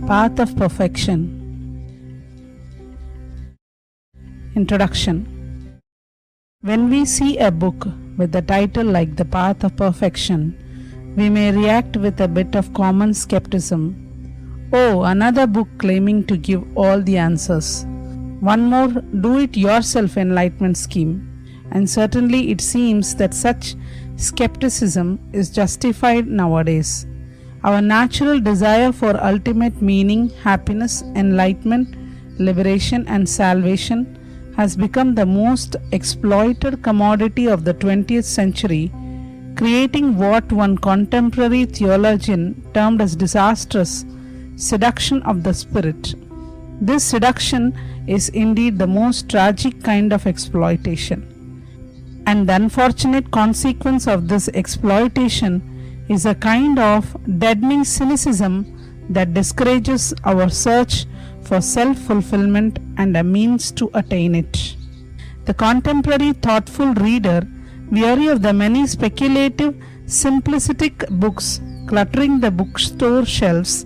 Path of Perfection. Introduction. When we see a book with a title like The Path of Perfection, we may react with a bit of common skepticism. Oh, another book claiming to give all the answers. One more do-it-yourself enlightenment scheme. And certainly it seems that such skepticism is justified nowadays. Our natural desire for ultimate meaning, happiness, enlightenment, liberation, and salvation has become the most exploited commodity of the 20th century, creating what one contemporary theologian termed as disastrous seduction of the spirit. This seduction is indeed the most tragic kind of exploitation. And the unfortunate consequence of this exploitation is a kind of deadening cynicism that discourages our search for self-fulfillment and a means to attain it. The contemporary thoughtful reader, weary of the many speculative, simplistic books cluttering the bookstore shelves,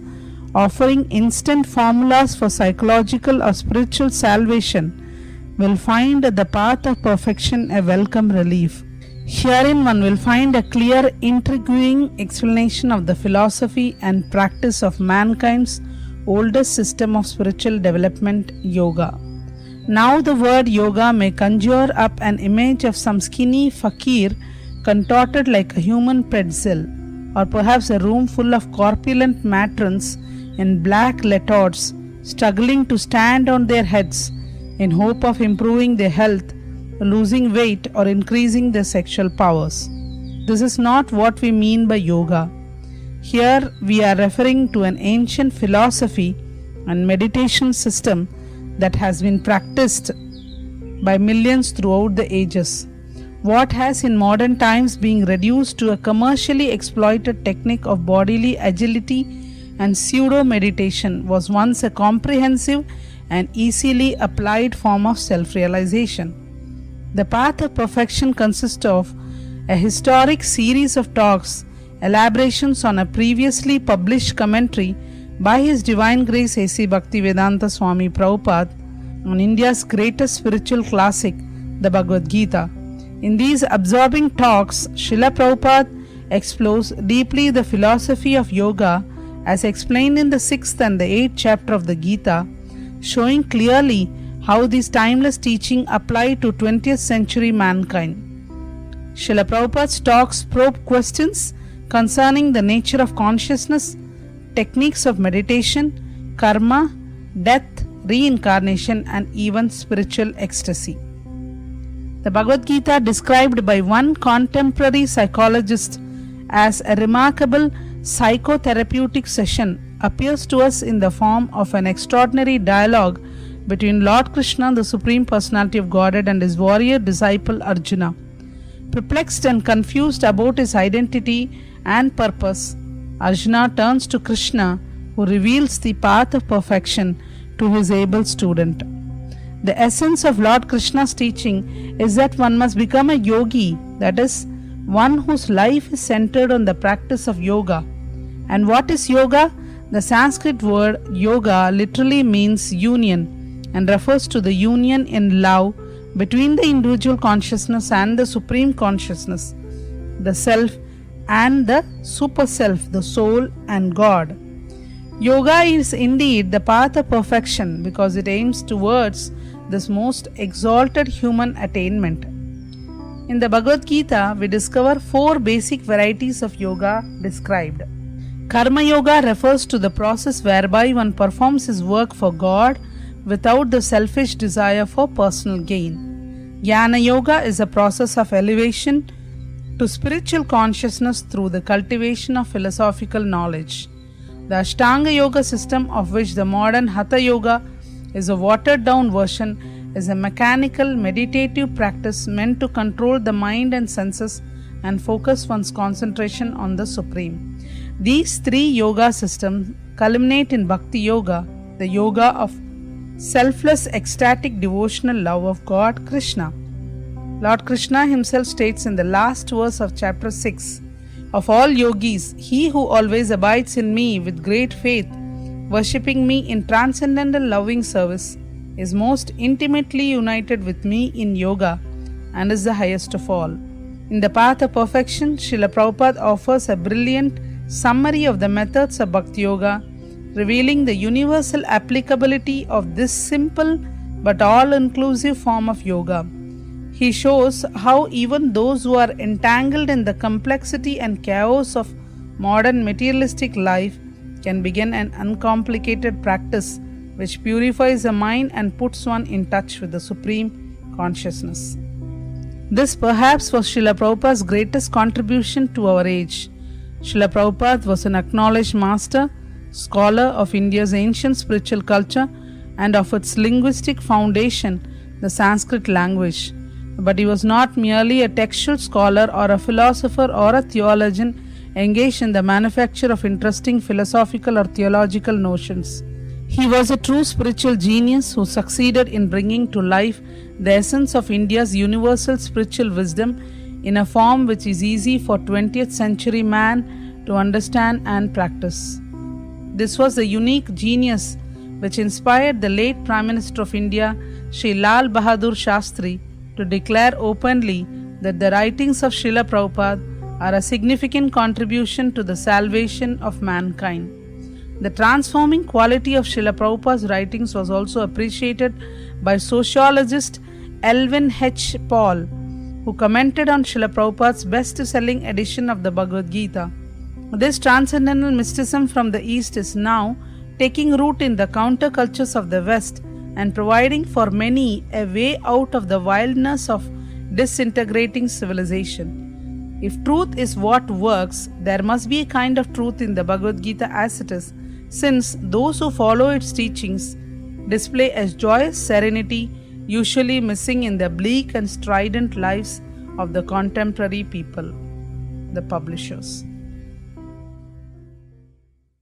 offering instant formulas for psychological or spiritual salvation, will find the path of perfection a welcome relief. Herein one will find a clear, intriguing explanation of the philosophy and practice of mankind's oldest system of spiritual development, yoga. Now the word yoga may conjure up an image of some skinny fakir contorted like a human pretzel, or perhaps a room full of corpulent matrons in black leotards struggling to stand on their heads in hope of improving their health, losing weight, or increasing their sexual powers. This is not what we mean by yoga. Here we are referring to an ancient philosophy and meditation system that has been practiced by millions throughout the ages. What has in modern times been reduced to a commercially exploited technique of bodily agility and pseudo-meditation was once a comprehensive and easily applied form of self-realization. The path of perfection consists of a historic series of talks, elaborations on a previously published commentary by His Divine Grace A.C. Bhaktivedanta Swami Prabhupada on India's greatest spiritual classic, the Bhagavad Gita. In these absorbing talks, Srila Prabhupada explores deeply the philosophy of yoga as explained in the 6th and the 8th chapter of the Gita, showing clearly how these timeless teachings apply to 20th century mankind. Srila Prabhupada's talks probe questions concerning the nature of consciousness, techniques of meditation, karma, death, reincarnation, and even spiritual ecstasy. The Bhagavad Gita, described by one contemporary psychologist as a remarkable psychotherapeutic session, appears to us in the form of an extraordinary dialogue between Lord Krishna, the Supreme Personality of Godhead, and his warrior disciple Arjuna. Perplexed and confused about his identity and purpose, Arjuna turns to Krishna, who reveals the path of perfection to his able student. The essence of Lord Krishna's teaching is that one must become a yogi, that is, one whose life is centered on the practice of yoga. And what is yoga? The Sanskrit word yoga literally means union and refers to the union in love between the individual consciousness and the supreme consciousness, the self and the super self, the soul and God. Yoga is indeed the path of perfection because it aims towards this most exalted human attainment. In the Bhagavad Gita, we discover 4 basic varieties of yoga described. Karma yoga refers to the process whereby one performs his work for God without the selfish desire for personal gain. Jnana yoga is a process of elevation to spiritual consciousness through the cultivation of philosophical knowledge. The Ashtanga yoga system, of which the modern Hatha yoga is a watered down version, is a mechanical meditative practice meant to control the mind and senses and focus one's concentration on the Supreme. These 3 yoga systems culminate in Bhakti Yoga, the yoga of selfless ecstatic devotional love of God Krishna. Lord Krishna himself states in the last verse of chapter 6, "Of all yogis, he who always abides in me with great faith worshipping me in transcendental loving service, is most intimately united with me in yoga and is the highest of all. In the Path of Perfection, Srila Prabhupada offers a brilliant summary of the methods of Bhakti Yoga, revealing the universal applicability of this simple but all-inclusive form of yoga. He shows how even those who are entangled in the complexity and chaos of modern materialistic life can begin an uncomplicated practice which purifies the mind and puts one in touch with the Supreme Consciousness. This perhaps was Srila Prabhupada's greatest contribution to our age. Srila Prabhupada was an acknowledged master, scholar of India's ancient spiritual culture and of its linguistic foundation, the Sanskrit language. But he was not merely a textual scholar or a philosopher or a theologian engaged in the manufacture of interesting philosophical or theological notions. He was a true spiritual genius who succeeded in bringing to life the essence of India's universal spiritual wisdom in a form which is easy for 20th century man to understand and practice. This was the unique genius which inspired the late Prime Minister of India, Sri Lal Bahadur Shastri, to declare openly that the writings of Srila Prabhupada are a significant contribution to the salvation of mankind. The transforming quality of Srila Prabhupada's writings was also appreciated by sociologist Elvin H. Paul, who commented on Srila Prabhupada's best-selling edition of the Bhagavad Gita. This transcendental mysticism from the East is now taking root in the countercultures of the West and providing for many a way out of the wildness of disintegrating civilization. If truth is what works, there must be a kind of truth in the Bhagavad Gita as it is, since those who follow its teachings display a joyous serenity usually missing in the bleak and strident lives of the contemporary people. The publishers.